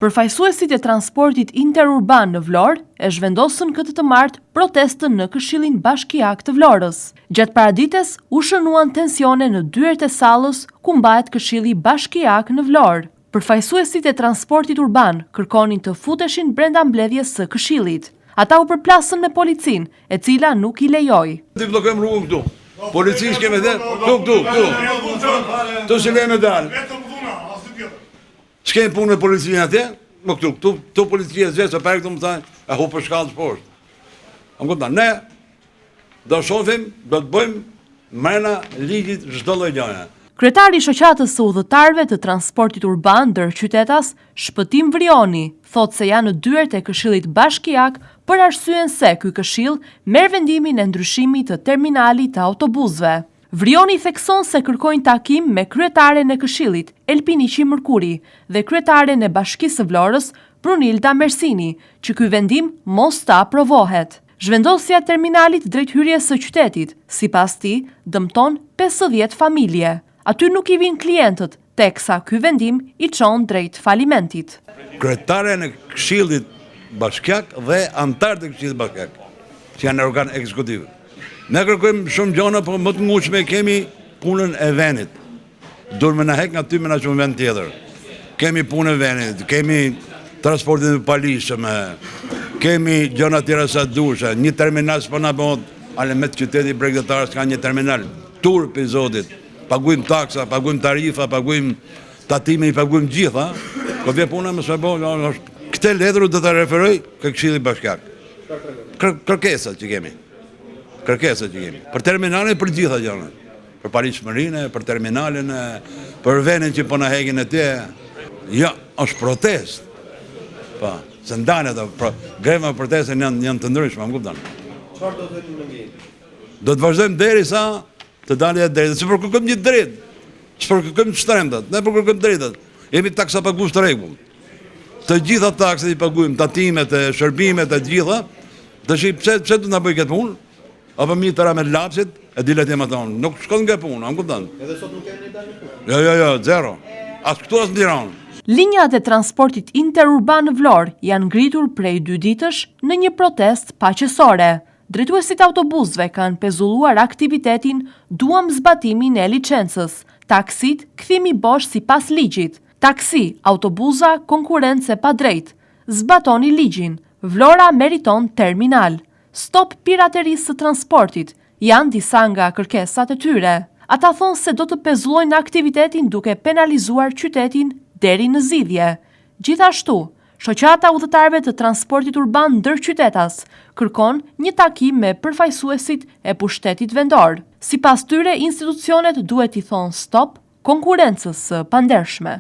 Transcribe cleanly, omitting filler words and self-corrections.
Përfaqësuesit e transportit interurban në Vlorë e zhvendosën këtë të martë protestën në Këshillin Bashkiak të Vlorës. Gjatë paradites u shënuan tensione në dyert e sallës ku mbahet Këshilli Bashkiak në Vlorë. Përfaqësuesit e transportit urban kërkonin të futeshin brenda mbledhjes së këshillit. Ata u përplasën me policinë, e cila nuk i lejoi. Ti bllokojmë rrugën këtu. Policisë kemi dhe këtu. Tu si lejmë dalë. S'kem punë me policinë atje, më këtu policia zë se për këtu më thënë, e hu për shkallës poshtë. Më kupton, ne do shohim, do të bëjmë mrena ligjit çdo lloj gjëje. Kryetari i shoqatës së udhëtarëve të transportit urban ndër qytetas, Shpëtim Vrioni, thotë se janë në dyert e Këshillit Bashkiak për arsyen se ky këshill merr vendimin e ndryshimit të terminalit të autobusëve. Vrioni thekson se kërkojnë takim me kryetaren e këshillit, Elpiniqi Mërkuri, dhe kryetaren e Bashkisë së Vlorës, Brunilda Mersini, që ky vendim mos të aprovohet. Zhvendosja e terminalit drejt hyrjes së qytetit, sipas tij, dëmton 50 familje. Aty nuk i vinë klientët, teksa ky vendim i çon drejt falimentit. Kryetaren e Këshillit Bashkiak dhe anëtarët e Këshillit Bashkiak, që janë organ ekzekutiv. Ne kërkojmë shumë gjëra, por më të ngutshme kemi punën e vendit. Duhet më na hek nga ty me na çon vend tjetër. Kemi punën e vendit, kemi transportin e palishëm, kemi gjëra të tjera sa dusha, një terminal s'po na bëhet, ale me qyteti bregdetar s'ka një terminal. Turpi zotit, paguajmë taksa, paguajmë tarifa, paguajmë tatime, i paguajmë gjitha. Kur vjen puna më së bëj, këtë letër do ta referoj ke Këshilli Bashkiak. Kërkesat që kemi. Për terminalin, për gjitha gjëra. Për palishmërinë, për terminalin, për vendin që po na hekin atje. Ja, është protest. Po, se ndanë ato, greva e protestën janë të ndryshme, më kupton. Çfarë do të bëni në ndjenjë? Do të vazhdojmë derisa të dalë drejtë. Se kërkojmë një drejtë. Çfarë kërkojmë shtremtat, ne kërkojmë drejtat. Jemi taksa pagues të rregull. Të gjitha taksat i paguajmë, tatimet, shërbimet e gjitha. Tash pse do na bëj këtë punë? Apo mi tëra me lapsit, e dilet e më thonë, nuk shkon nga punë, më kupton? Edhe sot nuk kemi dalë në punë? Jo, zero. As këtu as në Tiranë. Linjat e transportit interurban në Vlorë janë ngritur prej 2 ditësh në një protest paqësore. Drejtuesit autobusëve kanë pezulluar aktivitetin duam zbatimin e licencës, taksit kthimi bosh sipas ligjit, taksi, autobuza, konkurrencë pa drejt, zbatoni ligjin, Vlora meriton terminal. Stop piraterisë së transportit, janë disa nga kërkesat e tyre. Ata thonë se do të pezullojnë aktivitetin duke penalizuar qytetin deri në zgjidhje. Gjithashtu, shoqata udhëtarëve të transportit urban ndër qytetas kërkon një takim me përfaqësuesit e pushtetit vendor. Sipas tyre, institucionet duhet i thonë stop konkurrencës së pandershme.